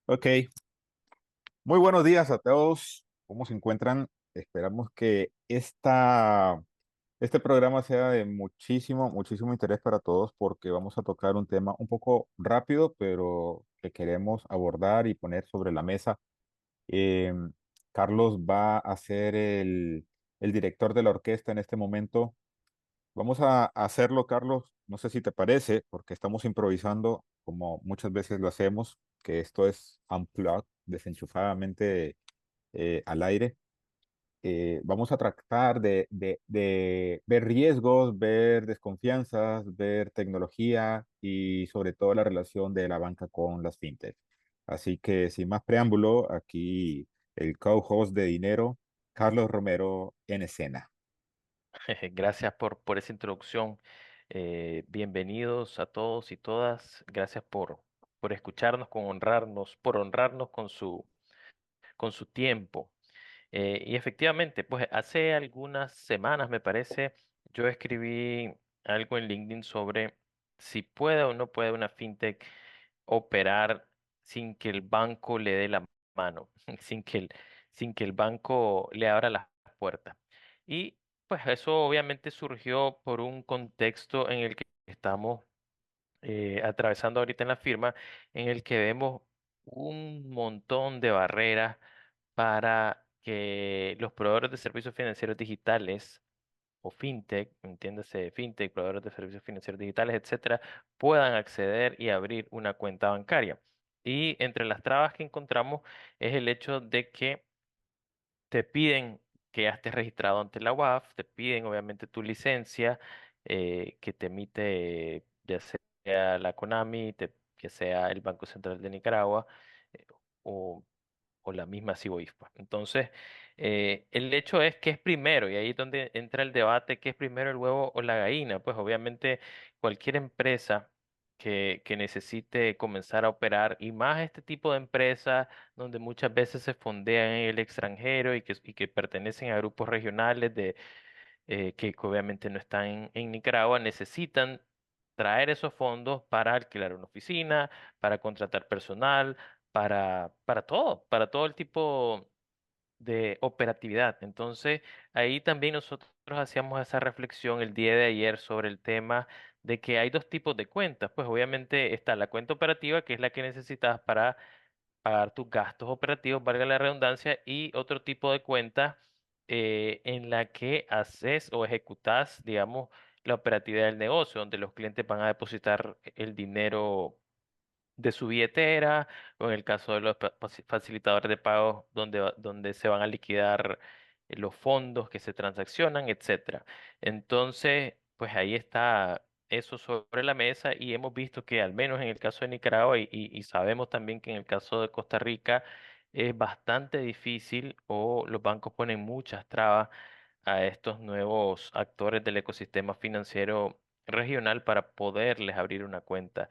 Ok, muy buenos días a todos. ¿Cómo se encuentran? Esperamos que este programa sea de muchísimo interés para todos porque vamos a tocar un tema un poco rápido, pero que queremos abordar y poner sobre la mesa. Eh, Carlos va a ser el director de la orquesta en este momento. Vamos a hacerlo, Carlos. No sé si te parece, porque estamos improvisando como muchas veces lo hacemos, que esto es unplugged, desenchufadamente al aire. Vamos a tratar de ver riesgos, ver desconfianzas, ver tecnología y sobre todo la relación de la banca con las fintech. Así que sin más preámbulo, aquí el co-host de Dinero, Carlos Romero en escena. Gracias por esa introducción. Bienvenidos a todos y todas. Gracias por escucharnos, por honrarnos con su tiempo. Y efectivamente, pues hace algunas semanas, me parece, yo escribí algo en LinkedIn sobre si puede o no puede una fintech operar sin que el banco le dé la mano, sin que el banco le abra las puertas. Y pues eso obviamente surgió por un contexto en el que estamos atravesando ahorita en la firma, en el que vemos un montón de barreras para que los proveedores de servicios financieros digitales o fintech, entiéndase fintech, proveedores de servicios financieros digitales, etcétera, puedan acceder y abrir una cuenta bancaria. Y entre las trabas que encontramos es el hecho de que te piden que ya estés registrado ante la UAF, te piden obviamente tu licencia que te emite ya sea la CONAMI, que sea el Banco Central de Nicaragua eh, o o la misma Cibovifpa. Entonces, el hecho es que es primero, y ahí es donde entra el debate, ¿qué es primero el huevo o la gallina? Pues obviamente cualquier empresa que necesite comenzar a operar, y más este tipo de empresas donde muchas veces se fondean en el extranjero y que pertenecen a grupos regionales que obviamente no están en Nicaragua, necesitan traer esos fondos para alquilar una oficina, para contratar personal, para todo el tipo de operatividad. Entonces, ahí también nosotros hacíamos esa reflexión el día de ayer sobre el tema de que hay dos tipos de cuentas. Pues obviamente está la cuenta operativa, que es la que necesitas para pagar tus gastos operativos, valga la redundancia, y otro tipo de cuenta en la que haces o ejecutas, digamos, la operatividad del negocio, donde los clientes van a depositar el dinero de su billetera, o en el caso de los facilitadores de pagos, donde se van a liquidar los fondos que se transaccionan, etcétera. Entonces, pues ahí está eso sobre la mesa y hemos visto que al menos en el caso de Nicaragua y sabemos también que en el caso de Costa Rica es bastante difícil o los bancos ponen muchas trabas a estos nuevos actores del ecosistema financiero regional para poderles abrir una cuenta.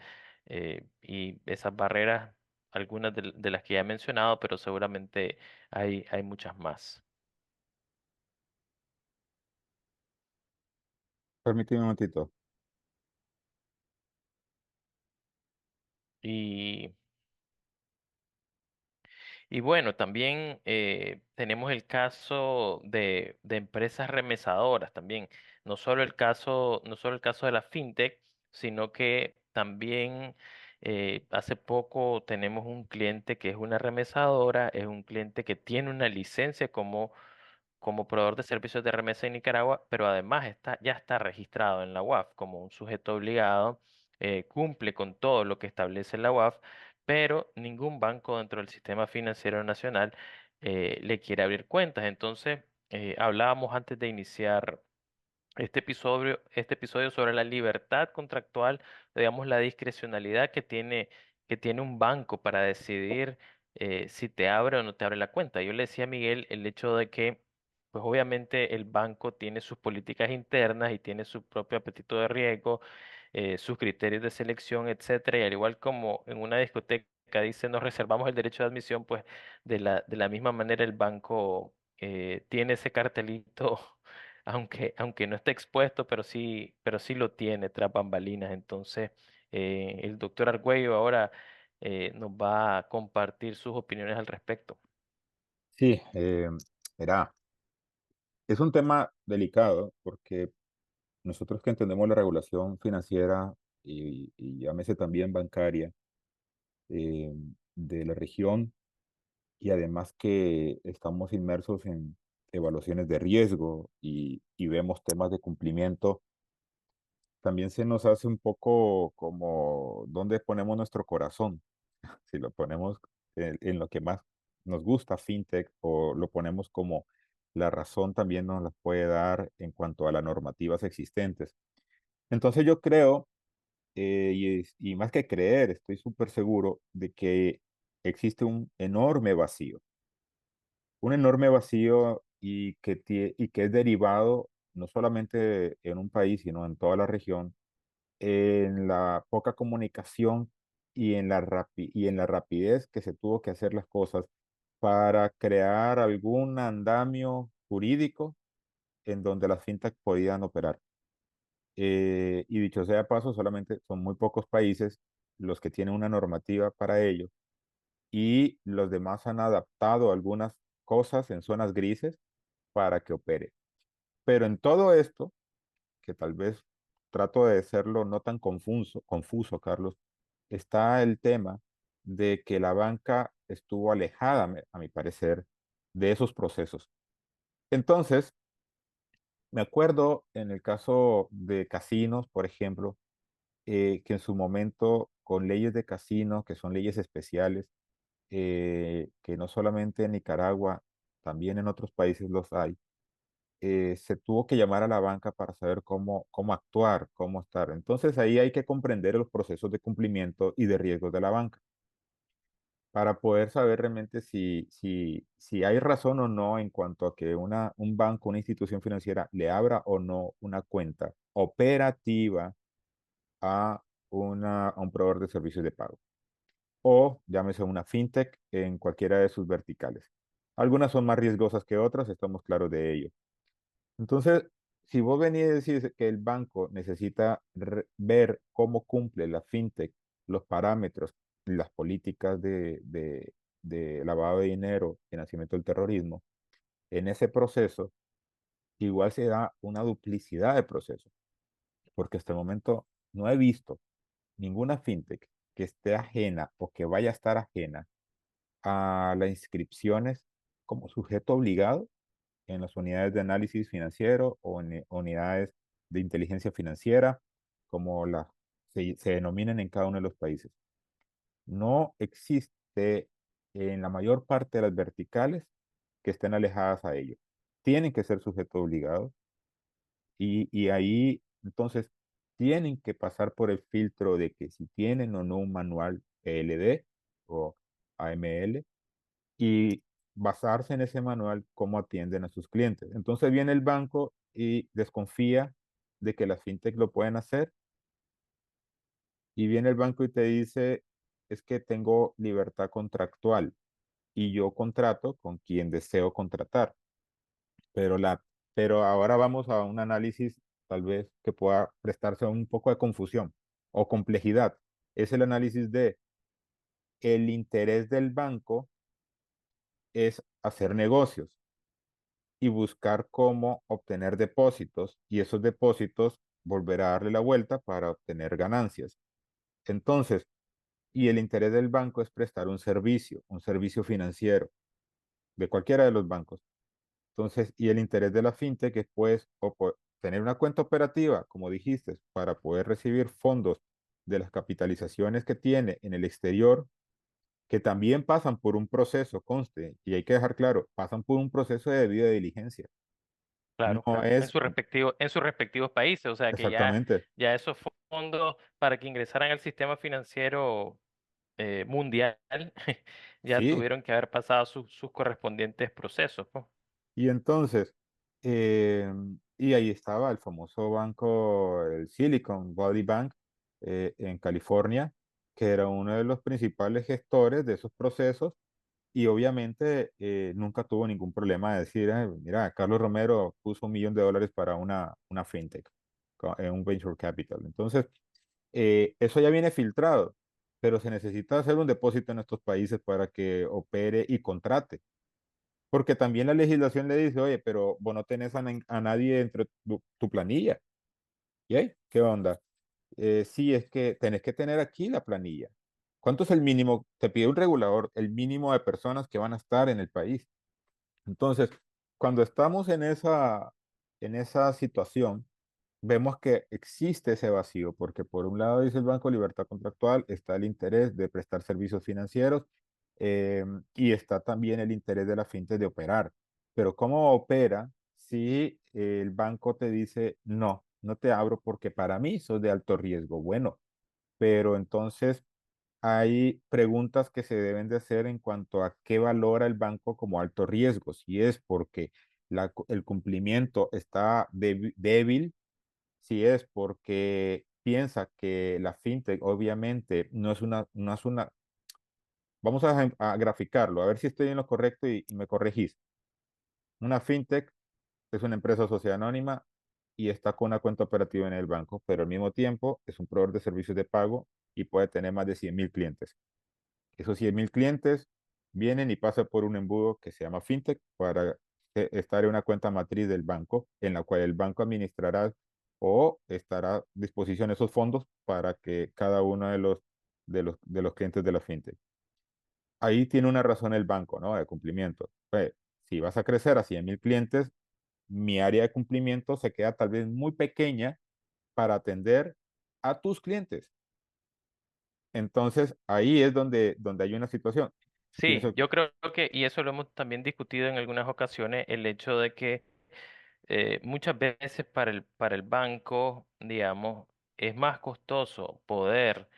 Y esas barreras, algunas de las que ya he mencionado, pero seguramente hay muchas más. Permíteme un momentito. Y, y bueno, también tenemos el caso de empresas remesadoras también. No solo el caso de la fintech, sino que también hace poco tenemos un cliente que es una remesadora, es un cliente que tiene una licencia como proveedor de servicios de remesa en Nicaragua, pero además ya está registrado en la UAF como un sujeto obligado, cumple con todo lo que establece la UAF, pero ningún banco dentro del sistema financiero nacional le quiere abrir cuentas. Entonces, hablábamos antes de iniciar este episodio sobre la libertad contractual, digamos, la discrecionalidad que tiene un banco para decidir si te abre o no te abre la cuenta. Yo le decía a Miguel el hecho de que, pues obviamente el banco tiene sus políticas internas y tiene su propio apetito de riesgo, sus criterios de selección, etcétera, y al igual como en una discoteca dice nos reservamos el derecho de admisión, pues de la misma manera el banco tiene ese cartelito aunque no esté expuesto, pero sí lo tiene tras bambalinas. Entonces, el doctor Argüello ahora nos va a compartir sus opiniones al respecto. Sí, mira, es un tema delicado porque nosotros que entendemos la regulación financiera y llámese también bancaria eh, de la región y además que estamos inmersos en evaluaciones de riesgo y vemos temas de cumplimiento, también se nos hace un poco como dónde ponemos nuestro corazón, si lo ponemos en lo que más nos gusta, fintech, o lo ponemos como la razón también nos la puede dar en cuanto a las normativas existentes. Entonces yo creo, y más que creer, estoy súper seguro de que existe un enorme vacío y que es derivado no solamente en un país, sino en toda la región, en la poca comunicación y en la rapidez que se tuvo que hacer las cosas para crear algún andamio jurídico en donde las fintech podían operar. Y dicho sea de paso, solamente son muy pocos países los que tienen una normativa para ello y los demás han adaptado algunas cosas en zonas grises para que opere. Pero en todo esto, que tal vez trato de hacerlo no tan confuso, Carlos, está el tema de que la banca estuvo alejada, a mi parecer, de esos procesos. Entonces, me acuerdo en el caso de casinos, por ejemplo, que en su momento con leyes de casinos, que son leyes especiales, que no solamente en Nicaragua, también en otros países los hay, se tuvo que llamar a la banca para saber cómo actuar, cómo estar. Entonces ahí hay que comprender los procesos de cumplimiento y de riesgos de la banca para poder saber realmente si hay razón o no en cuanto a que un banco, una institución financiera le abra o no una cuenta operativa a, a un proveedor de servicios de pago o llámese una fintech en cualquiera de sus verticales. Algunas son más riesgosas que otras, estamos claros de ello. Entonces, si vos venís y decís que el banco necesita ver cómo cumple la fintech, los parámetros, las políticas de lavado de dinero, financiamiento del terrorismo, en ese proceso, igual se da una duplicidad de procesos, porque hasta el momento no he visto ninguna fintech que esté ajena o que vaya a estar ajena a las inscripciones como sujeto obligado en las unidades de análisis financiero o en unidades de inteligencia financiera, como se denominan en cada uno de los países. No existe en la mayor parte de las verticales que estén alejadas a ello. Tienen que ser sujetos obligados y ahí entonces tienen que pasar por el filtro de que si tienen o no un manual PLD o AML y basarse en ese manual cómo atienden a sus clientes. Entonces viene el banco y desconfía de que las fintech lo pueden hacer y viene el banco y te dice, es que tengo libertad contractual y yo contrato con quien deseo contratar, pero, pero ahora vamos a un análisis tal vez que pueda prestarse a un poco de confusión o complejidad. Es el análisis de el interés del banco es hacer negocios y buscar cómo obtener depósitos y esos depósitos volver a darle la vuelta para obtener ganancias. Entonces, y el interés del banco es prestar un servicio financiero de cualquiera de los bancos. Entonces, y el interés de la fintech es pues tener una cuenta operativa, como dijiste, para poder recibir fondos de las capitalizaciones que tiene en el exterior, que también pasan por un proceso, conste, y hay que dejar claro, pasan por un proceso de debida diligencia. No Claro, claro, es en sus respectivos países, o sea que exactamente. ya esos fondos para que ingresaran al sistema financiero mundial ya Sí, tuvieron que haber pasado sus correspondientes procesos, pues. y entonces, eh, y ahí estaba el famoso banco, el Silicon Valley Bank, en California, que era uno de los principales gestores de esos procesos y obviamente nunca tuvo ningún problema de decir, mira, Carlos Romero puso $1 millón para una fintech, un venture capital. Entonces, eso ya viene filtrado. pero se necesita hacer un depósito en estos países para que opere y contrate. Porque también la legislación le dice, oye, pero vos no tenés a nadie dentro de tu planilla. ¿Y ahí? ¿Qué onda? Sí, es que tenés que tener aquí la planilla. ¿Cuánto es el mínimo? Te pide un regulador, el mínimo de personas que van a estar en el país. Entonces, cuando estamos en esa situación, vemos que existe ese vacío, porque por un lado dice el Banco de Libertad Contractual, está el interés de prestar servicios financieros eh, y está también el interés de la fintech de operar. Pero ¿cómo opera si el banco te dice, no, no te abro porque para mí sos de alto riesgo? Bueno, pero entonces hay preguntas que se deben de hacer en cuanto a qué valora el banco como alto riesgo. Si es porque el cumplimiento está débil, si es porque piensa que la fintech obviamente no es una, vamos a graficarlo, a ver si estoy en lo correcto y me corregís. Una fintech es una empresa sociedad anónima y está con una cuenta operativa en el banco, pero al mismo tiempo es un proveedor de servicios de pago y puede tener más de 100.000 clientes. Esos 100.000 clientes vienen y pasan por un embudo que se llama fintech para estar en una cuenta matriz del banco, en la cual el banco administrará o estará a disposición esos fondos para que cada uno de los clientes de la fintech. Ahí tiene una razón el banco, ¿no? De cumplimiento. Pues, si vas a crecer a 100.000 clientes, mi área de cumplimiento se queda tal vez muy pequeña para atender a tus clientes. Entonces, ahí es donde hay una situación. Sí, Pienso, yo creo que, y eso lo hemos también discutido en algunas ocasiones, el hecho de que muchas veces para el banco, digamos, es más costoso poder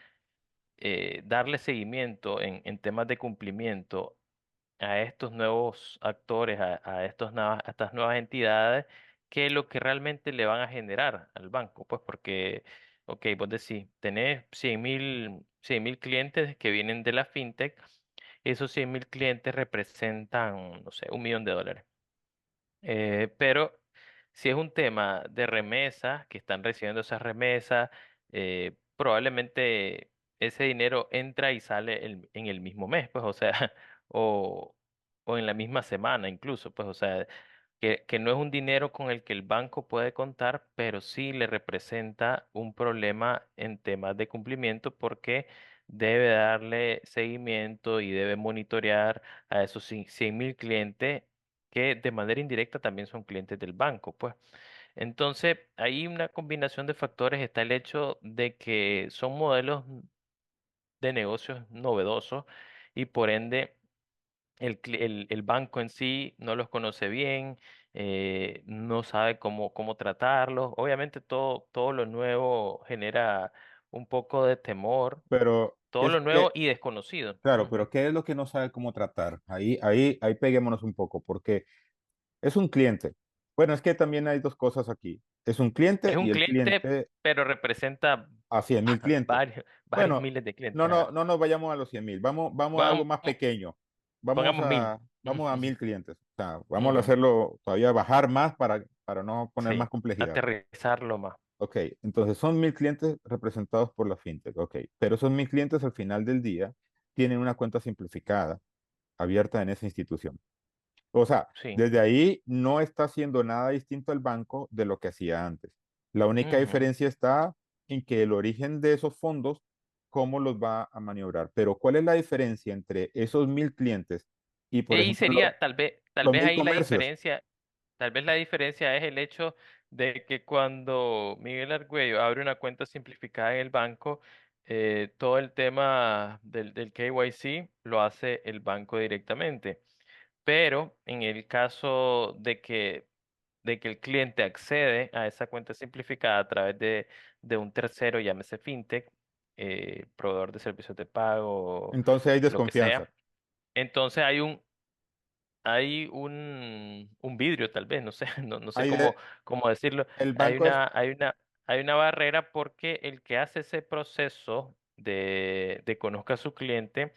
darle seguimiento en temas de cumplimiento a estos nuevos actores, a estas nuevas entidades, que lo que realmente le van a generar al banco. Pues porque, ok, vos decís, tenés 100.000 clientes que vienen de la fintech, esos 100.000 clientes representan, no sé, $1.000.000. Pero si es un tema de remesas, que están recibiendo esas remesas, probablemente ese dinero entra y sale en el mismo mes, pues, o sea, o, o en la misma semana incluso, pues, o sea, que no es un dinero con el que el banco puede contar, pero sí le representa un problema en temas de cumplimiento porque debe darle seguimiento y debe monitorear a esos 100.000 clientes que de manera indirecta también son clientes del banco, pues. Entonces, hay una combinación de factores. Está el hecho de que son modelos de negocios novedosos y por ende el banco en sí no los conoce bien, no sabe cómo tratarlos. Obviamente todo lo nuevo genera un poco de temor, pero, todo lo nuevo y desconocido. claro, Ujú. pero ¿qué es lo que no sabe cómo tratar? Ahí peguémonos un poco, porque es un cliente. Bueno, es que también hay dos cosas aquí. Es un Es cliente un y el cliente, cliente pero representa a 100.000 clientes. varios Bueno, miles de no, clientes. no, Ajá. no nos vayamos a los 100.000. Vamos a algo Vamos, más pequeño. Vamos pongamos 1.000. a, vamos a 1.000 clientes. O sea, vamos a Ujú. hacerlo todavía bajar más para no poner más Sí, complejidad. aterrizarlo más. Ok, entonces son 1.000 clientes representados por la fintech. Ok, pero esos 1.000 clientes al final del día tienen una cuenta simplificada abierta en esa institución. O sea, Sí. desde ahí no está haciendo nada distinto al banco de lo que hacía antes. La única Ujú. diferencia está en que el origen de esos fondos, cómo los va a maniobrar. Pero ¿cuál es la diferencia entre esos 1.000 clientes y, Y por ahí ejemplo, sería, tal los vez 1.000 ahí la comercios? diferencia, tal vez la diferencia es el hecho de que cuando Miguel Argüello abre una cuenta simplificada en el banco, todo el tema del KYC lo hace el banco directamente. Pero en el caso de que el cliente accede a esa cuenta simplificada a través de un tercero, llámese fintech, proveedor de servicios de pago, Entonces hay lo que desconfianza. sea, entonces hay un vidrio tal vez, no sé, no sé Hay cómo, de, cómo decirlo. el Hay banco es una, hay una, hay una barrera porque el que hace ese proceso de conozca a su cliente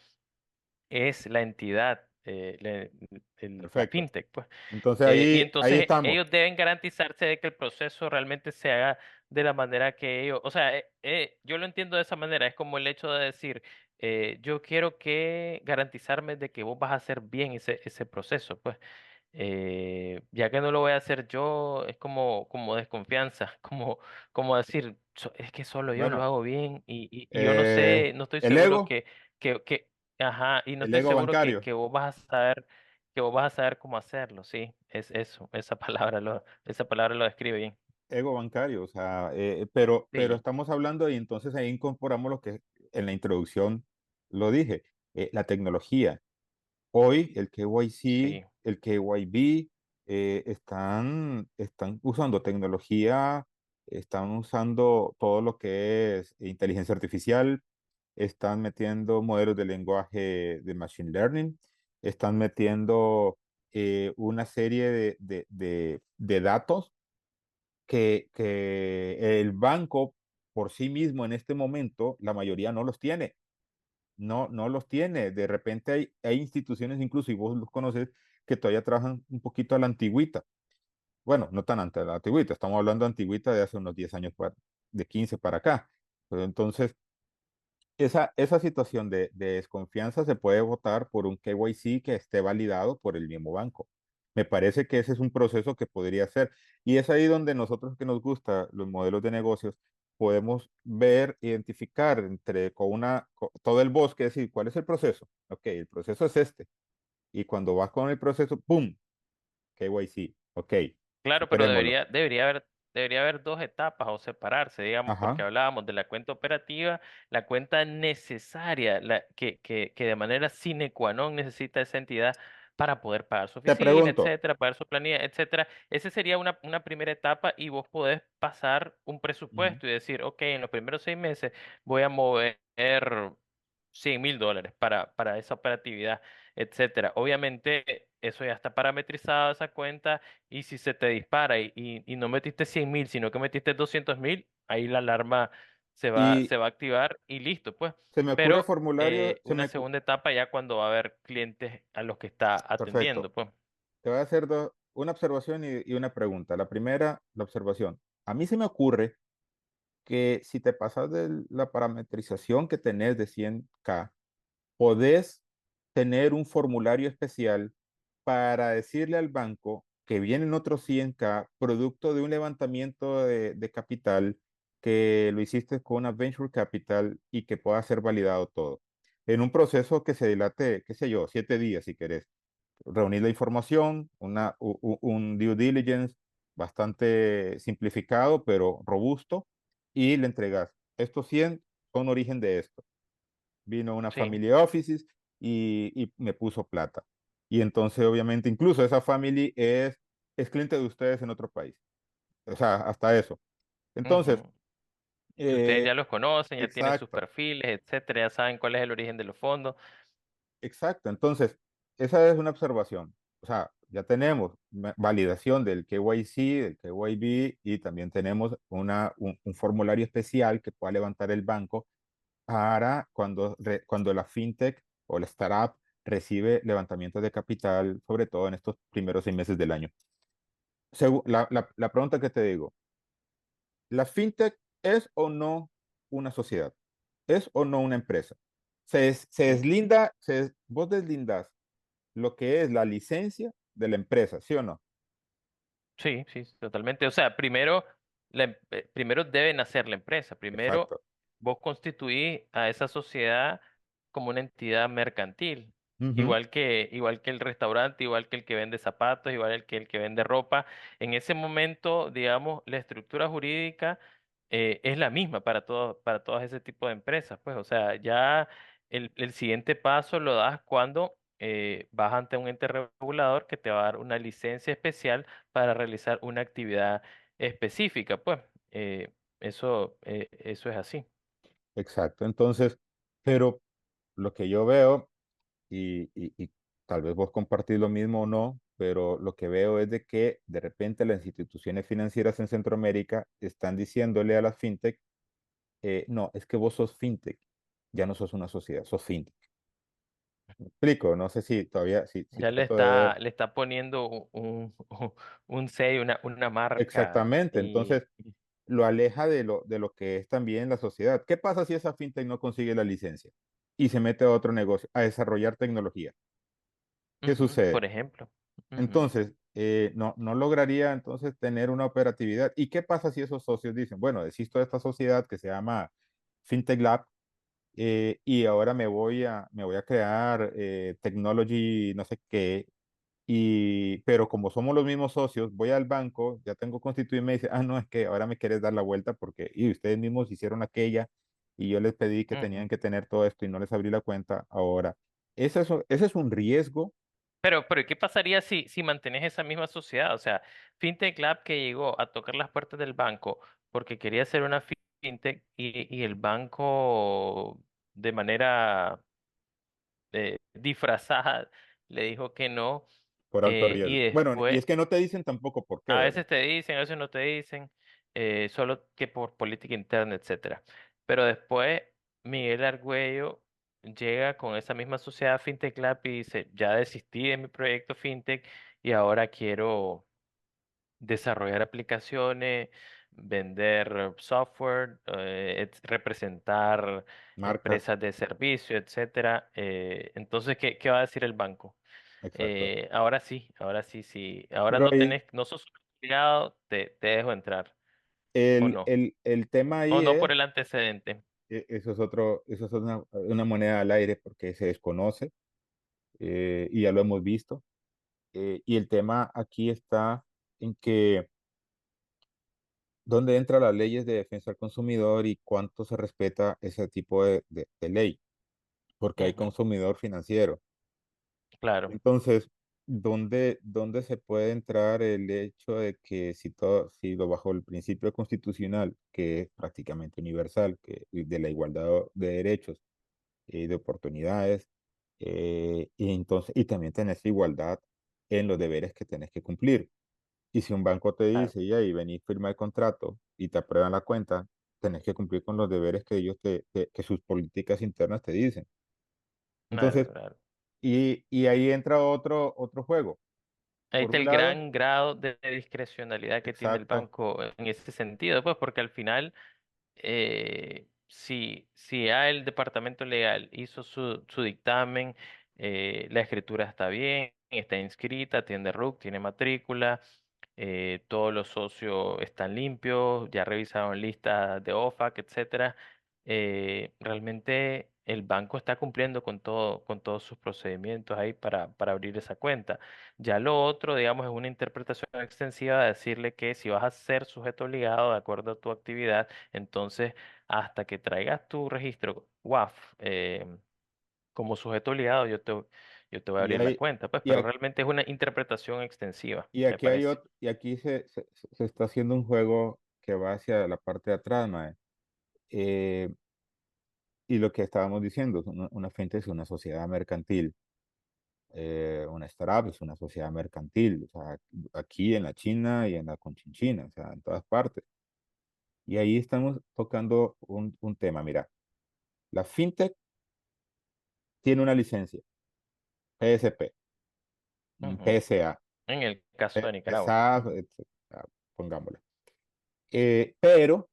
es la entidad, la perfecto. fintech, pues. Entonces Y ahí entonces estamos. ellos deben garantizarse de que el proceso realmente se haga de la manera que ellos, o sea, yo lo entiendo de esa manera, es como el hecho de decir, yo quiero que garantizarme de que vos vas a hacer bien ese proceso, pues. Ya que no lo voy a hacer yo, es como desconfianza, como decir, es que solo yo lo Bueno, hago bien y yo no eh, sé, no estoy el seguro ego, ajá, y no el estoy ego seguro bancario, que vos vas a saber, que vos vas a saber cómo hacerlo, sí, es eso, esa palabra lo describe bien. ego bancario, o sea, pero Sí, estamos hablando y entonces ahí incorporamos lo que en la introducción lo dije, la tecnología. Hoy el KYC, sí, el KYB están usando tecnología, están usando todo lo que es inteligencia artificial, están metiendo modelos de lenguaje de machine learning, están metiendo una serie de datos que el banco por sí mismo en este momento, la mayoría no los tiene. No los tiene. De repente hay instituciones, incluso, y vos los conoces, que todavía trabajan un poquito a la antigüita. Bueno, no tan ante la antigüita, estamos hablando de antigüita de hace unos 10 años, de 15 para acá. Pero entonces, esa situación de desconfianza se puede votar por un KYC que esté validado por el mismo banco. Me parece que ese es un proceso que podría ser. Y es ahí donde nosotros que nos gusta los modelos de negocios podemos ver, identificar entre todo el bosque, decir, ¿cuál es el proceso? Ok, el proceso es este. Y cuando vas con el proceso, ¡pum! KYC. Ok, claro, pero superémoslo. debería haber dos etapas o separarse, digamos, porque Ajá. hablábamos de la cuenta operativa, la cuenta necesaria, que de manera sine qua non necesita esa entidad para poder pagar su Te oficina, pregunto. etcétera, pagar su planilla, etcétera. Esa sería una primera etapa y vos podés pasar un Ujú. presupuesto y decir, ok, en los primeros 6 meses voy a mover $100,000 para esa operatividad, etcétera. Obviamente, eso ya está parametrizado, esa cuenta, y si se te dispara y no metiste 100,000, sino que metiste 200,000, ahí la alarma Y se va a activar y listo, pues. se me ocurre Pero formulario, una segunda etapa ya cuando va a haber clientes a los que está perfecto. atendiendo, pues. Te voy a hacer una observación y una pregunta. La primera, la observación. A mí se me ocurre que si te pasas de la parametrización que tenés de 100K, podés tener un formulario especial para decirle al banco que vienen otros 100K producto de un levantamiento de capital que lo hiciste con una venture capital y que pueda ser validado todo. En un proceso que se dilate, qué sé yo, 7 días si querés. Reunir la información, un due diligence bastante simplificado, pero robusto, y le entregas. Estos 100 son origen de esto. Vino una Sí. family offices y me puso plata. Y entonces, obviamente, incluso esa family es cliente de ustedes en otro país. O sea, hasta eso. Entonces, Ujú. Que ustedes eh, ya los conocen, ya tienen sus exacto. perfiles, etcétera, ya saben cuál es el origen de los fondos. Exacto, entonces, esa es una observación. O sea, ya tenemos validación del KYC, del KYB y también tenemos un formulario especial que pueda levantar el banco para cuando la fintech o la startup recibe levantamientos de capital, sobre todo en estos primeros 6 meses del año. La pregunta que te digo, ¿la fintech es o no una sociedad? ¿Es o no una empresa? Se Mm. deslinda, vos deslindás lo que es la licencia de la empresa, ¿sí o no? Sí, sí, totalmente. O sea, primero debe nacer la empresa. Primero, Exacto. vos constituís a esa sociedad como una entidad mercantil. Ujú. Igual que el restaurante, igual que el que vende zapatos, igual que el que vende ropa. En ese momento, digamos, la estructura jurídica es la misma para todas ese tipo de empresas. Pues, o sea, ya el siguiente paso lo das cuando vas ante un ente regulador que te va a dar una licencia especial para realizar una actividad específica, pues eso es así. Exacto. Entonces, pero lo que yo veo, y tal vez vos compartís lo mismo o no, pero lo que veo es de que de repente las instituciones financieras en Centroamérica están diciéndole a las fintech, no, es que vos sos fintech, ya no sos una sociedad, sos fintech. ¿Me explico? No sé si todavía, si Ya le trato de ver. está, le está poniendo un sello, una marca Exactamente. y Entonces, lo aleja de lo que es también la sociedad. ¿Qué pasa si esa fintech no consigue la licencia y se mete a otro negocio, a desarrollar tecnología? ¿Qué Ujú, sucede? por ejemplo. Ujú, Entonces, no lograría entonces tener una operatividad. ¿Y qué pasa si esos socios dicen, bueno, desisto de esta sociedad que se llama FinTech Lab, y ahora me voy a crear technology, no sé qué, pero como somos los mismos socios, voy al banco, ya tengo constituido y me dice, ah, no, es que ahora me quieres dar la vuelta porque y ustedes mismos hicieron aquella y yo les pedí que ujú. tenían que tener todo esto y no les abrí la cuenta ahora. Ese es un riesgo Pero ¿qué pasaría si mantienes esa misma sociedad? O sea, FinTech Lab que llegó a tocar las puertas del banco porque quería ser una FinTech y el banco de manera disfrazada le dijo que no, por alto y riesgo. Bueno, y después es que no te dicen tampoco por qué, a ¿verdad? veces te dicen, a veces no te dicen, solo que por política interna, etcétera. Pero después Miguel Argüello llega con esa misma sociedad FinTech Lab y dice, ya desistí de mi proyecto FinTech y ahora quiero desarrollar aplicaciones, vender software, representar Marcas, empresas de servicio, etcétera. Entonces, ¿qué va a decir el banco? exacto. Ahora sí, sí. Ahora Pero no ahí, tenés, no sos obligado, te dejo entrar, ¿o no? el tema O ahí no es, por el antecedente. eso es una moneda al aire porque se desconoce, y ya lo hemos visto. Y el tema aquí está en que dónde entran las leyes de defensa del consumidor y cuánto se respeta ese tipo de ley, porque hay Ujú, consumidor financiero. claro, Entonces, ¿dónde se puede entrar el hecho de que si lo bajo el principio constitucional, que es prácticamente universal, que de la igualdad de derechos y de oportunidades, y entonces, y también tenés igualdad en los deberes que tenés que cumplir? Y si un banco te claro, dice, y ahí venís, firma el contrato y te aprueban la cuenta, tenés que cumplir con los deberes que que sus políticas internas te dicen. claro, Entonces, claro. y ahí entra otro juego. Ahí Por está un el lado, gran grado de discrecionalidad que tiene el exacto, banco en ese sentido, pues porque al final si ya el departamento legal hizo su dictamen, la escritura está bien, está inscrita, tiene RUC, tiene matrícula, todos los socios están limpios, ya revisaron listas de OFAC, etcétera. Realmente el banco está cumpliendo con todo, con todos sus procedimientos ahí para abrir esa cuenta. Ya lo otro, digamos, es una interpretación extensiva de decirle que si vas a ser sujeto obligado de acuerdo a tu actividad, entonces hasta que traigas tu registro WAF como sujeto obligado, yo te voy a y, abrir la hay, cuenta, pues, y, pero a- realmente es una interpretación extensiva, y me aquí hay parece. otro, y aquí se está haciendo un juego que va hacia la parte de atrás, mae. Eh, y lo que estábamos diciendo, una frente es una sociedad mercantil, una startup es una sociedad mercantil, o sea, aquí en la China y en la Conchinchina, o sea, en todas partes. Y ahí estamos tocando un tema. Mira, la fintech tiene una licencia, PSP, Ujú. PSA, En el caso de Nicaragua. PSA, Ujú. etcétera, pongámosle. Pero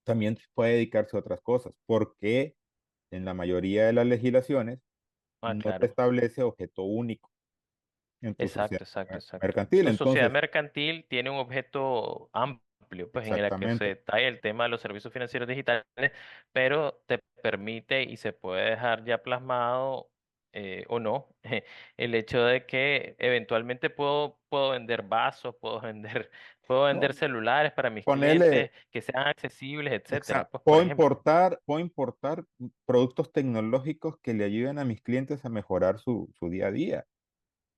también puede dedicarse a otras cosas, porque en la mayoría de las legislaciones Ah, no te claro. establece objeto único en tu sociedad Exacto, exacto, exacto. mercantil. Tu sociedad Entonces, mercantil tiene un objeto amplio, pues en el que se exactamente. trae el tema de los servicios financieros digitales, pero te permite y se puede dejar ya plasmado o no el hecho de que eventualmente puedo vender vasos, puedo vender No, celulares para mis ponele, clientes que sean accesibles, etcétera. exacto, Pues por ejemplo, puedo importar productos tecnológicos que le ayuden a mis clientes a mejorar su día a día.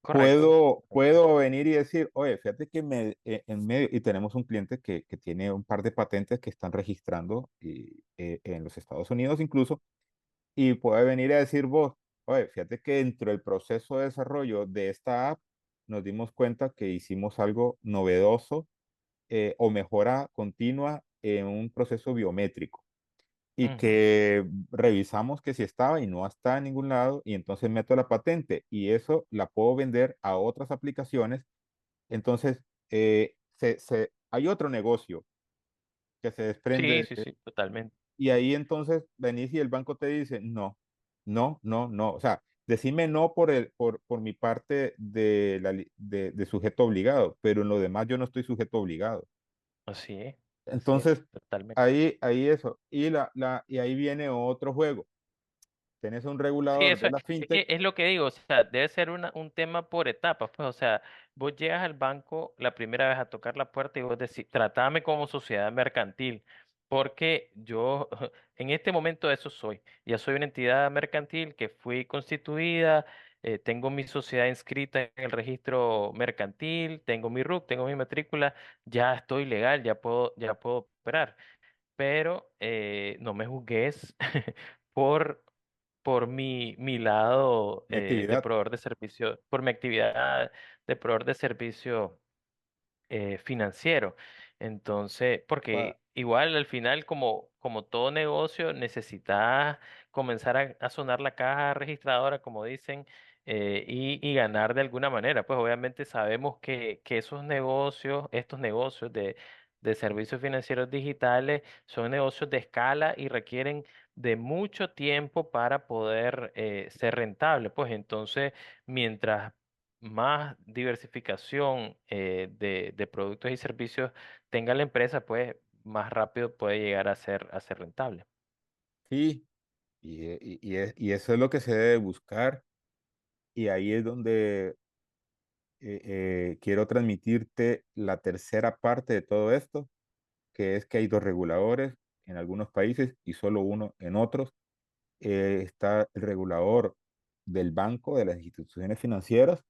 correcto. Correcto. Puedo venir y decir, oye, fíjate que en medio, y tenemos un cliente que tiene un par de patentes que están registrando en los Estados Unidos incluso, y puede venir a decir vos, oye, fíjate que dentro del proceso de desarrollo de esta app nos dimos cuenta que hicimos algo novedoso, o mejora continua en un proceso biométrico y Ujú, que revisamos que si estaba y no está en ningún lado y entonces meto la patente y eso la puedo vender a otras aplicaciones. Entonces, hay otro negocio. que se Sí, desprende. sí, sí, totalmente. Y ahí entonces venís y el banco te dice, no, no, no, no. O sea, decime no por mi parte de sujeto obligado, pero en lo demás yo no estoy sujeto obligado. Así es, Entonces, totalmente. ahí eso. Y ahí viene otro juego. Tenés un Sí, regulador eso de la es que fintech. es lo que digo, o sea, debe ser un tema por etapas, pues, o sea, vos llegas al banco la primera vez a tocar la puerta y vos decís, tratame como sociedad mercantil, porque yo en este momento eso soy, ya soy una entidad mercantil que fui constituida, tengo mi sociedad inscrita en el registro mercantil, tengo mi RUC, tengo mi matrícula, ya estoy legal, ya puedo operar, pero no me juzgues por mi lado Mi de actividad. proveedor de servicio, por mi actividad de proveedor de servicio financiero. Entonces, Pa- porque igual al final, como todo negocio, necesitas comenzar a sonar la caja registradora, como dicen, y ganar de alguna manera. Pues obviamente sabemos que esos negocios, estos negocios de servicios financieros digitales, son negocios de escala y requieren de mucho tiempo para poder ser rentables. Pues entonces, mientras más diversificación de productos y servicios tenga la empresa, pues más rápido puede llegar a ser rentable. sí, y eso es lo que se debe buscar. Y ahí es donde quiero transmitirte la tercera parte de todo esto, que es que hay dos reguladores en algunos países y solo uno en otros. Está el regulador del banco, de las instituciones financieras,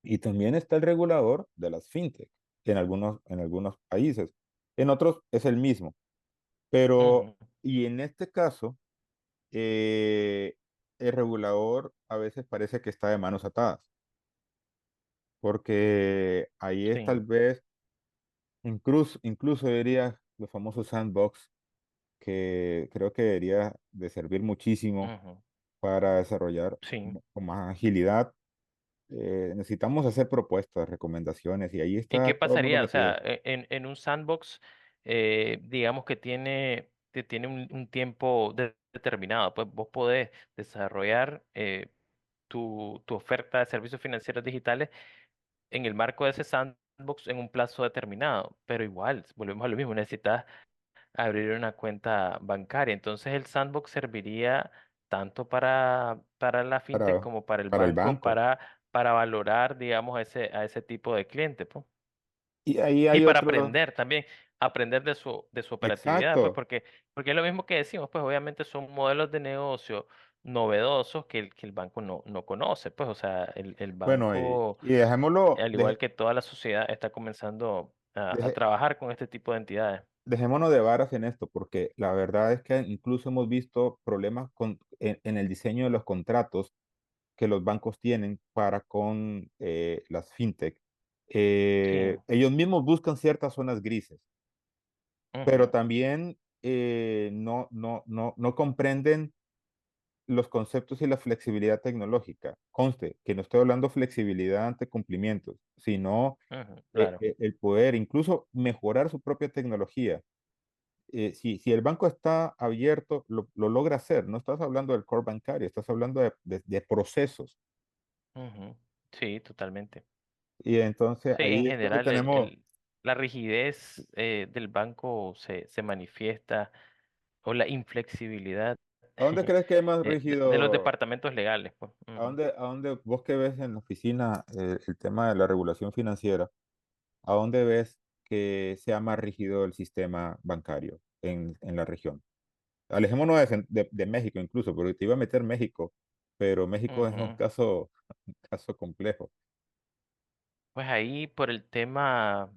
y también está el regulador de las fintech en algunos países. En otros es el mismo, pero, Ujú, y en este caso, eh, el regulador a veces parece que está de manos atadas, porque ahí es tal sí, vez, incluso diría los famosos sandbox, que creo que debería de servir muchísimo ujú, para desarrollar sí. con más agilidad. Necesitamos hacer propuestas, recomendaciones, y ahí ¿Y está qué todo el mundo pasaría? O metido. sea, en un sandbox, digamos que tiene un tiempo determinado, pues vos podés desarrollar tu oferta de servicios financieros digitales en el marco de ese sandbox en un plazo determinado, pero igual, volvemos a lo mismo, necesitas abrir una cuenta bancaria. Entonces el sandbox serviría tanto para la fintech para, como para el para el banco banco. para valorar, digamos, a ese tipo de cliente, pues. Y ahí Y hay para otro, aprender también, aprender de su operatividad, pues exacto. porque es lo mismo que decimos, pues obviamente son modelos de negocio novedosos que el banco no conoce, pues, o sea, el Bueno, banco, y dejémoslo, al igual que toda la sociedad, está comenzando a deje- trabajar con este tipo de entidades. dejémonos de varas en esto, porque la verdad es que incluso hemos visto problemas en el diseño de los contratos que los bancos tienen para con las fintech. Sí. Ellos mismos buscan ciertas zonas grises, pero Ujú, también no comprenden los conceptos y la flexibilidad tecnológica. Conste que no estoy hablando flexibilidad ante cumplimientos, sino ujú, claro. el poder incluso mejorar su propia tecnología. Si el banco está abierto, lo logra hacer. No estás hablando del core bancario, estás hablando de procesos. Ujú, sí, totalmente. Y entonces Sí, en ahí es donde general tenemos, la rigidez del banco se manifiesta o la inflexibilidad ¿a dónde crees que es más de los rígido? departamentos legales, pues. Ujú, A dónde vos que ves en la oficina el tema de la regulación financiera? ¿A dónde ves que sea más rígido el sistema bancario en la región? Alejémonos de México incluso, porque te iba a meter México, pero México es ujú. un caso complejo. Pues ahí por el tema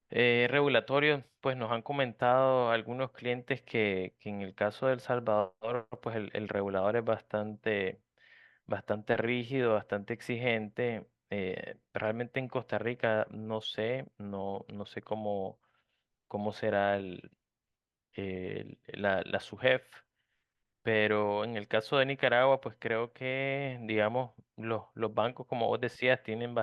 regulatorio, pues nos han comentado algunos clientes que en el caso de El Salvador, pues el regulador es bastante rígido, bastante exigente. Realmente en Costa Rica no sé cómo será la SUGEF, pero en el caso de Nicaragua, pues creo que, digamos, los bancos, como vos decías, tienen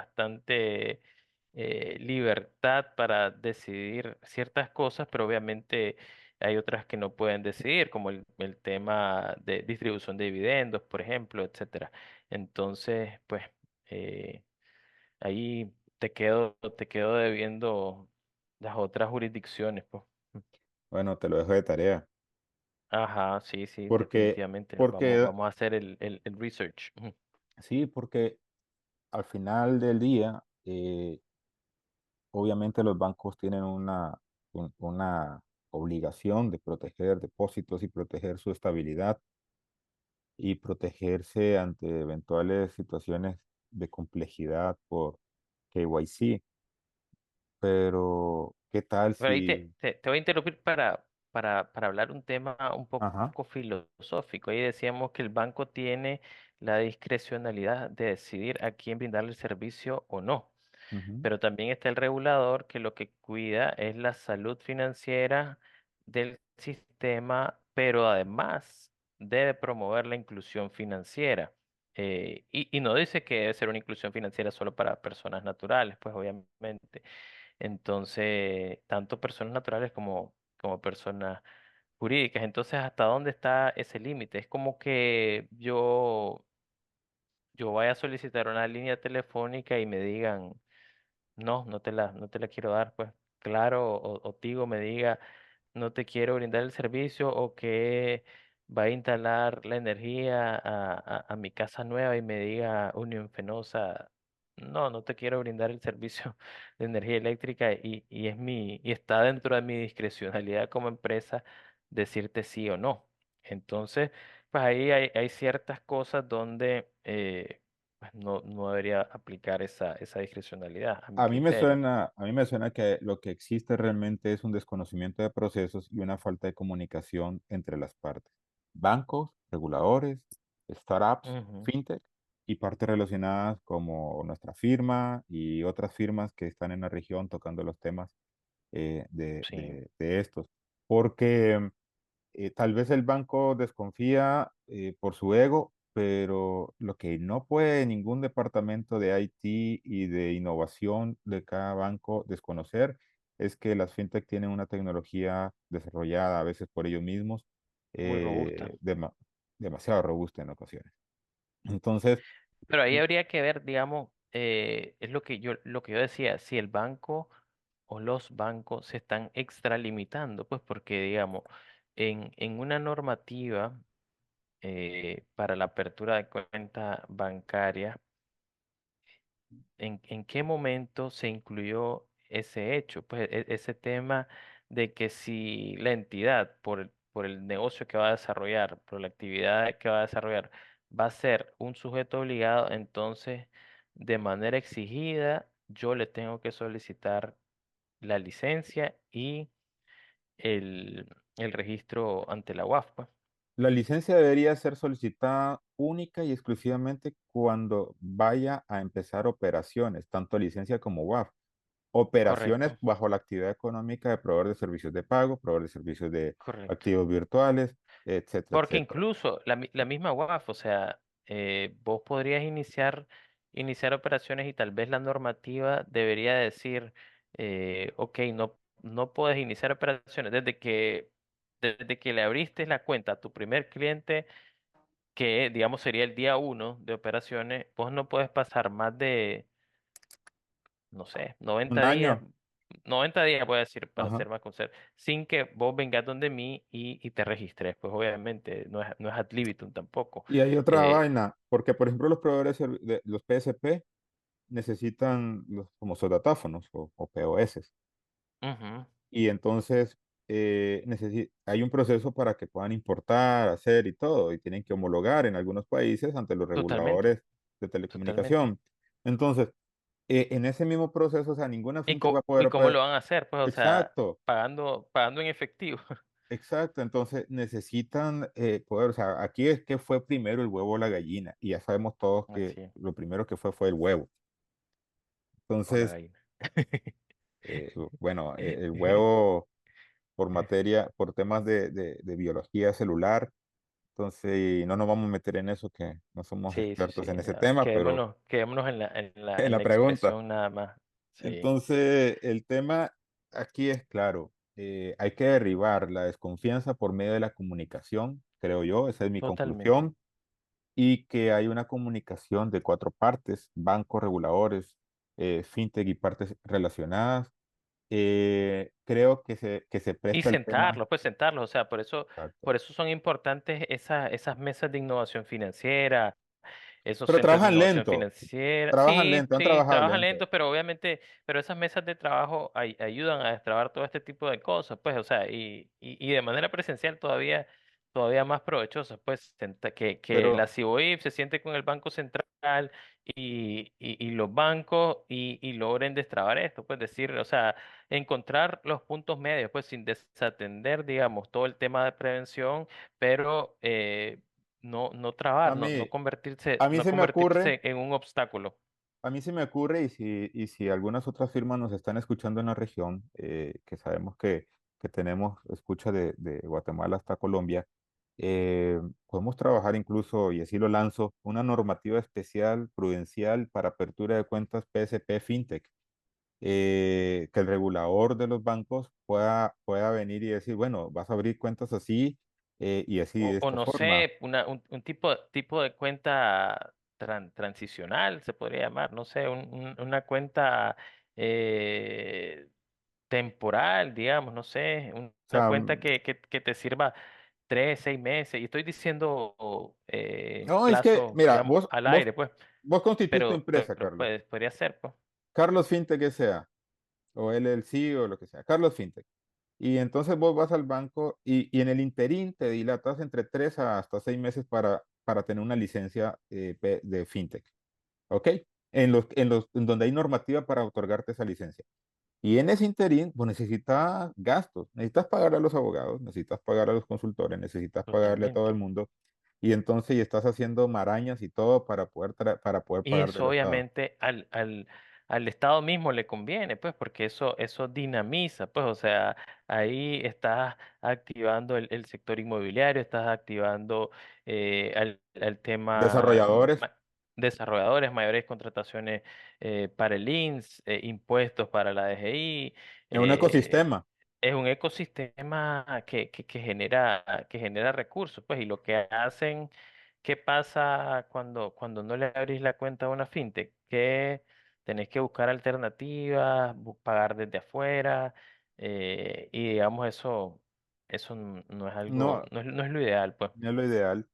libertad para decidir ciertas cosas, pero obviamente hay otras que no pueden decidir, como el tema de distribución de dividendos, por ejemplo, etcétera. Entonces, pues eh, ahí te quedo debiendo las otras jurisdicciones, pues. Bueno, te lo dejo de tarea, Ajá, sí, sí, porque, definitivamente. porque, Vamos a hacer el research. Ujú. sí, porque al final del día, obviamente los bancos tienen una obligación de proteger depósitos y proteger su estabilidad y protegerse ante eventuales situaciones de complejidad por KYC. Pero, ¿qué tal Pero ahí si... te voy a interrumpir para hablar un tema un Ajá, poco filosófico. Ahí decíamos que el banco tiene la discrecionalidad de decidir a quién brindarle el servicio o no. ujú. Pero también está el regulador que lo que cuida es la salud financiera del sistema, pero además debe promover la inclusión financiera. Y no dice que debe ser una inclusión financiera solo para personas naturales, pues obviamente. Entonces, tanto personas naturales como personas jurídicas. Entonces, ¿hasta dónde está ese límite? Es como que yo vaya a solicitar una línea telefónica y me digan no, no te la quiero dar, pues. Claro, o Tigo me diga, no te quiero brindar el servicio, o que va a instalar la energía a mi casa nueva y me diga Unión Fenosa, no, no te quiero brindar el servicio de energía eléctrica y y está dentro de mi discrecionalidad como empresa decirte sí o no. Entonces, pues ahí hay ciertas cosas donde pues no debería aplicar esa discrecionalidad, a mi criterio. A mí me suena que lo que existe realmente es un desconocimiento de procesos y una falta de comunicación entre las partes. Bancos, reguladores, startups, Ujú. fintech y partes relacionadas como nuestra firma y otras firmas que están en la región tocando los temas Sí, de estos. Porque tal vez el banco desconfía por su ego, pero lo que no puede ningún departamento de IT y de innovación de cada banco desconocer es que las fintech tienen una tecnología desarrollada a veces por ellos mismos, muy robusta. eh, dema- demasiado robusta en ocasiones. Entonces, Pero ahí habría que ver, digamos, es lo que yo decía, si el banco o los bancos se están extralimitando, pues porque, digamos, en una normativa para la apertura de cuenta bancaria, en qué momento se incluyó ese hecho, pues ese tema de que si la entidad, por el negocio que va a desarrollar, por la actividad que va a desarrollar, va a ser un sujeto obligado, entonces de manera exigida yo le tengo que solicitar la licencia y el registro ante la UAF, pues. la licencia debería ser solicitada única y exclusivamente cuando vaya a empezar operaciones, tanto licencia como WAF. Operaciones Correcto, bajo la actividad económica de proveedor de servicios de pago, proveedor de servicios de correcto. activos virtuales, etcétera, Porque etcétera. incluso la misma UAF, o sea, vos podrías iniciar operaciones y tal vez la normativa debería decir, ok, no puedes iniciar operaciones desde que le abriste la cuenta a tu primer cliente, que digamos sería el día uno de operaciones, vos no puedes pasar más de, no sé, Un 90 días. año. 90 días, voy a decir, para Ajá. ser más conservador, sin que vos vengas donde mí y te registres. Pues obviamente no es ad libitum tampoco. Y hay otra Eh, vaina, porque por ejemplo los proveedores de los PSP necesitan los famosos datáfonos o POS. ujú, Y entonces hay un proceso para que puedan importar, hacer y todo, y tienen que homologar en algunos países ante los totalmente, reguladores de totalmente. telecomunicación. Entonces, en ese mismo proceso, o sea, ninguna fintech va a poder Y cómo operar. lo van a hacer? Pues, o sea, Exacto, pagando en efectivo. exacto. Entonces, necesitan poder, o sea, aquí es que fue primero el huevo o la gallina, y ya sabemos todos que Así es, lo primero que fue el huevo. o la Entonces, gallina. bueno, el huevo por materia, por temas de biología celular. Entonces, y no nos vamos a meter en eso, que no somos Sí, sí, expertos sí. en ese No, tema, pero quedémonos en en la la pregunta. expresión nada más. Sí, Entonces, el tema aquí es claro, hay que derribar la desconfianza por medio de la comunicación, creo yo, esa es mi totalmente. conclusión, y que hay una comunicación de cuatro partes, bancos, reguladores, fintech y partes relacionadas. Creo que se Y presta el tema. sentarlos, pues sentarlos, o sea, Exacto. por eso son importantes esas mesas de innovación financiera, esos Pero centros de innovación financiera. trabajan Sí, lento, han sí, trabajado trabajan lento. lentos, pero obviamente, pero esas mesas de trabajo ayudan a destrabar todo este tipo de cosas, pues, o sea, y de manera presencial todavía más provechosas, pues, que la Pero CIBOIP se siente con el Banco Central y los bancos y logren destrabar esto, pues, decir, o sea, encontrar los puntos medios, pues, sin desatender, digamos, todo el tema de prevención, pero no a trabar, mí, convertirse, a mí no se me ocurre, convertirse en un obstáculo. a mí se me ocurre, y si algunas otras firmas nos están escuchando en la región, que sabemos que tenemos escucha de Guatemala hasta Colombia, podemos trabajar incluso, y así lo lanzo, una normativa especial prudencial para apertura de cuentas PSP FinTech, que el regulador de los bancos pueda venir y decir, bueno, vas a abrir cuentas así y así de O esta no forma. sé, un tipo de cuenta transicional, se podría llamar, no sé, una cuenta eh, temporal, digamos, no sé, O una sea, cuenta que te sirva 3, 6 meses. Y estoy diciendo no, es que, plazo, mira, digamos, al aire, pues, vos constituís tu empresa, pero Carlos. pues, podría ser, pues. Carlos Fintech que sea, o LLC o lo que sea, Carlos Fintech. Y entonces vos vas al banco y en el interín te dilatas entre 3 hasta 6 meses para tener una licencia de Fintech, ¿ok? En donde hay normativa para otorgarte esa licencia. Y en ese interín, pues necesitas gastos, necesitas pagar a los abogados, necesitas pagar a los consultores, necesitas pagarle a todo el Totalmente. mundo. Y entonces y estás haciendo marañas y todo para poder Y pagar del eso Estado. obviamente al Estado mismo le conviene, pues, porque eso dinamiza, pues, o sea, ahí estás activando el sector inmobiliario, estás activando al tema Desarrolladores, desarrolladores, mayores contrataciones para el INS, impuestos para la DGI. en un eh, ecosistema. es un ecosistema que genera recursos, pues, y lo que hacen. ¿Qué pasa cuando no le abrís la cuenta a una fintech? Que tenés que buscar alternativas, pagar desde afuera, y digamos eso no es algo, No, no es lo ideal, pues. no es lo ideal.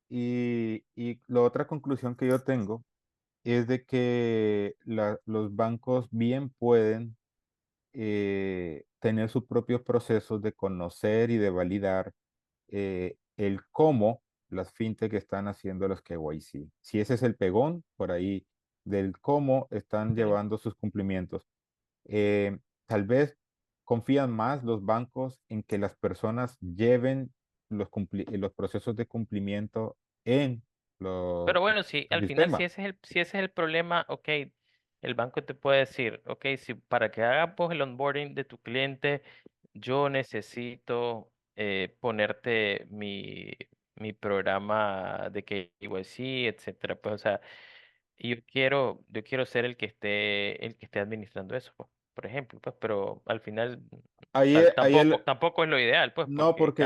Y la otra conclusión que yo tengo es de que los bancos bien pueden tener sus propios procesos de conocer y de validar el cómo las fintech están haciendo los KYC. Si ese es el pegón por ahí del cómo están Sí. llevando sus cumplimientos. Eh, Tal vez confían más los bancos en que las personas lleven los procesos de cumplimiento en Pero bueno, si el al final sistema. si ese es el problema, ok, el banco te puede decir, ok, si para que hagas pues, el onboarding de tu cliente, yo necesito ponerte mi programa de KYC, etcétera. Pues, o sea, y yo quiero ser el que esté administrando eso, pues, por ejemplo, pues, pero al final Ahí tampoco es lo ideal, pues, no, porque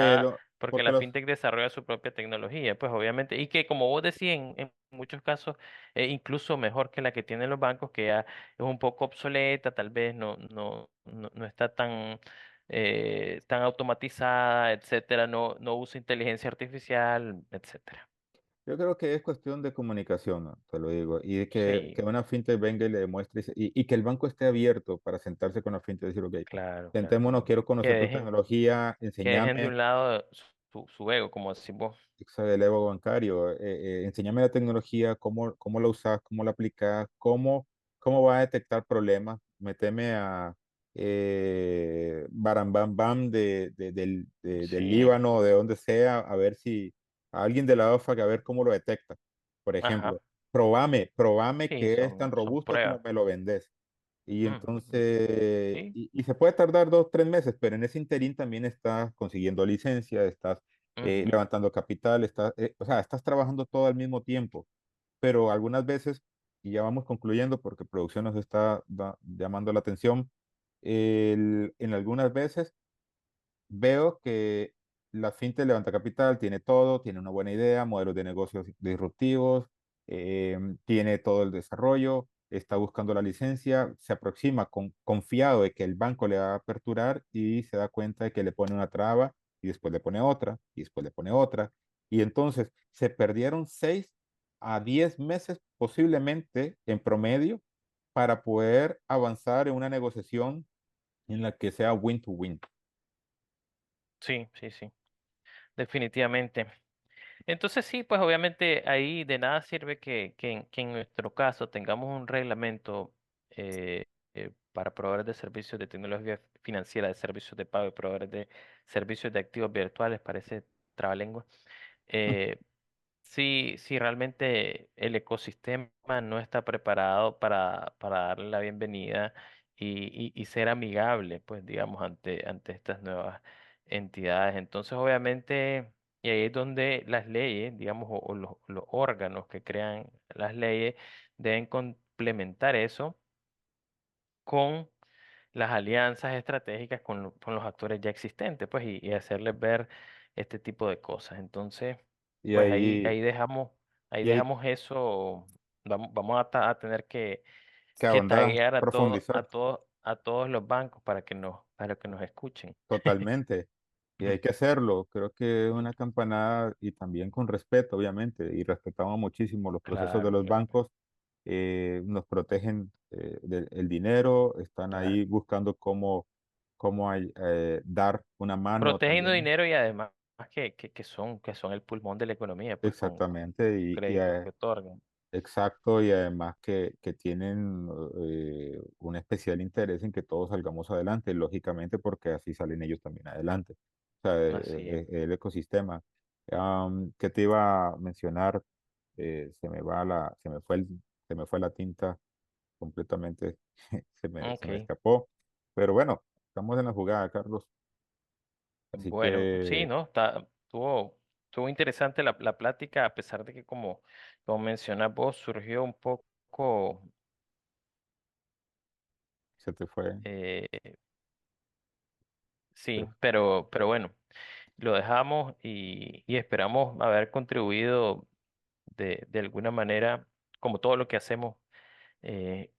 porque la los, fintech desarrolla su propia tecnología, pues, obviamente, y que como vos decís, en muchos casos, incluso mejor que la que tienen los bancos, que ya es un poco obsoleta, tal vez no está tan automatizada, etcétera, no usa inteligencia artificial, etcétera. yo creo que es cuestión de comunicación, ¿no? Te lo digo, y de Sí, que una fintech venga y le demuestre y que el banco esté abierto para sentarse con la fintech y decir, ok, claro, claro. sentémonos, quiero Que conocer tu dejen, tecnología, que dejen de enséñame. un lado su ego, como decís vos. Del Evo bancario. Enséñame la tecnología, cómo la usas, cómo la aplicas, cómo va a detectar problemas. Meteme a Baram Bam Bam del Sí, Líbano o de donde sea, a ver si a alguien de la OFAC, a ver cómo lo detecta. Por ejemplo, ajá, probame sí, que es tan son robusto como pruebas. me lo vendes. Y Ujú. entonces, Sí, y se puede tardar 2, 3 meses, pero en ese interín también estás consiguiendo licencia, estás ujú. levantando capital, o sea, estás trabajando todo al mismo tiempo, pero algunas veces y ya vamos concluyendo porque producción nos está llamando la atención. En algunas veces veo que la fintech levanta capital, tiene todo, tiene una buena idea, modelos de negocios disruptivos, tiene todo el desarrollo, está buscando la licencia, se aproxima confiado de que el banco le va a aperturar y se da cuenta de que le pone una traba y después le pone otra y después le pone otra. Y entonces se perdieron 6 a 10 meses posiblemente en promedio para poder avanzar en una negociación en la que sea win to win. Sí, sí, sí, definitivamente. Entonces sí, pues obviamente ahí de nada sirve que en nuestro caso tengamos un reglamento para proveedores de servicios de tecnología financiera, de servicios de pago y proveedores de servicios de activos virtuales, parece trabalengua. eh, si realmente el ecosistema no está preparado para darle la bienvenida y ser amigable, pues digamos, ante estas nuevas entidades. Entonces, obviamente, y ahí es donde las leyes, digamos, o los órganos que crean las leyes deben complementar eso con las alianzas estratégicas con los actores ya existentes, pues, y hacerles ver este tipo de cosas. Entonces, Y pues ahí, ahí y hay dejamos eso. Vamos a tener que que ahondar, taguear profundizar a todos los bancos para que nos escuchen. totalmente. Y hay que hacerlo. Creo que es una campanada y también con respeto, obviamente. Y respetamos muchísimo los procesos de Claro, los claro, bancos. Nos protegen el dinero, están claro. ahí buscando dar una mano Protegiendo también. dinero y además que son el pulmón de la economía, pues con Exactamente. créditos que otorgan. Exacto, y además que tienen un especial interés en que todos salgamos adelante, lógicamente porque así salen ellos también adelante. O sea, Así es. el ecosistema. ¿Qué te iba a mencionar? Se me fue la tinta completamente, se me Ok. escapó. Pero bueno, estamos en la jugada, Carlos. Así Bueno, sí, que ¿no? Estuvo interesante la plática, a pesar de que como mencionas vos, surgió un poco, se te fue. eh, se- sí, pero bueno, lo dejamos y esperamos haber contribuido de alguna manera, como todo lo que hacemos,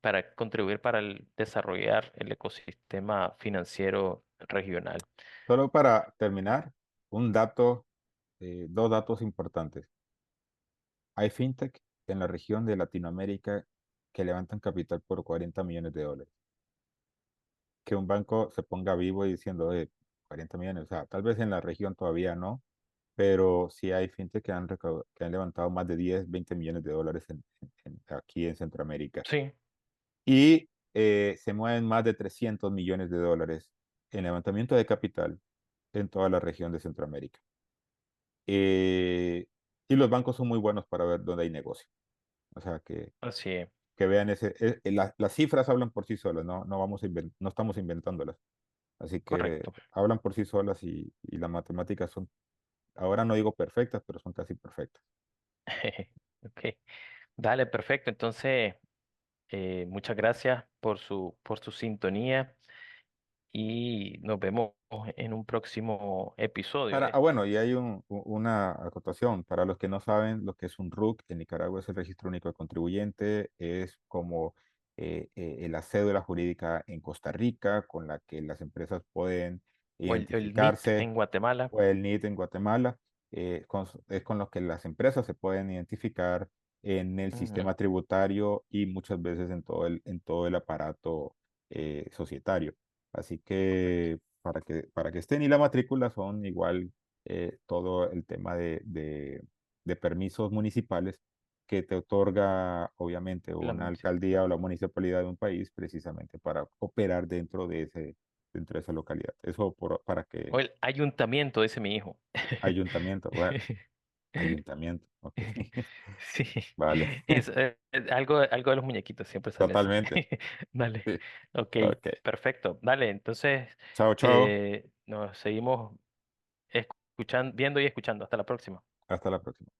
para contribuir para desarrollar el ecosistema financiero regional. Solo para terminar, dos datos importantes. Hay fintech en la región de Latinoamérica que levantan capital por 40 millones de dólares. Que un banco se ponga vivo y diciendo, 40 millones, o sea, tal vez en la región todavía no, pero sí hay fintech que han levantado más de 10, 20 millones de dólares aquí en Centroamérica. Sí, Y se mueven más de 300 millones de dólares en levantamiento de capital en toda la región de Centroamérica. Eh, y los bancos son muy buenos para ver dónde hay negocio. O sea, así es, que vean las cifras hablan por sí solas, no estamos inventándolas. Así que correcto. hablan por sí solas y las matemáticas son, ahora no digo perfectas, pero son casi perfectas. Ok, dale, perfecto. Entonces, muchas gracias por su sintonía y nos vemos en un próximo episodio. Bueno, y hay una acotación. Para los que no saben lo que es un RUC, en Nicaragua es el Registro Único de Contribuyente, es como la cédula jurídica en Costa Rica con la que las empresas pueden O el NIT identificarse, en Guatemala. o el NIT en Guatemala, es con lo que las empresas se pueden identificar en el Ujú, sistema tributario y muchas veces en todo el aparato societario. Así que para que estén y la matrícula son igual todo el tema de permisos municipales que te otorga obviamente la una municipal. alcaldía o la municipalidad de un país precisamente para operar dentro de esa localidad. Eso para O que el ayuntamiento, dice mi hijo. ayuntamiento, bueno, ayuntamiento, ok, Sí, vale, es algo de los muñequitos, siempre sale así. totalmente, Dale, sí, ok, ok, perfecto. Dale, entonces chao, chao, nos seguimos escuchando, viendo y escuchando. Hasta la próxima. hasta la próxima.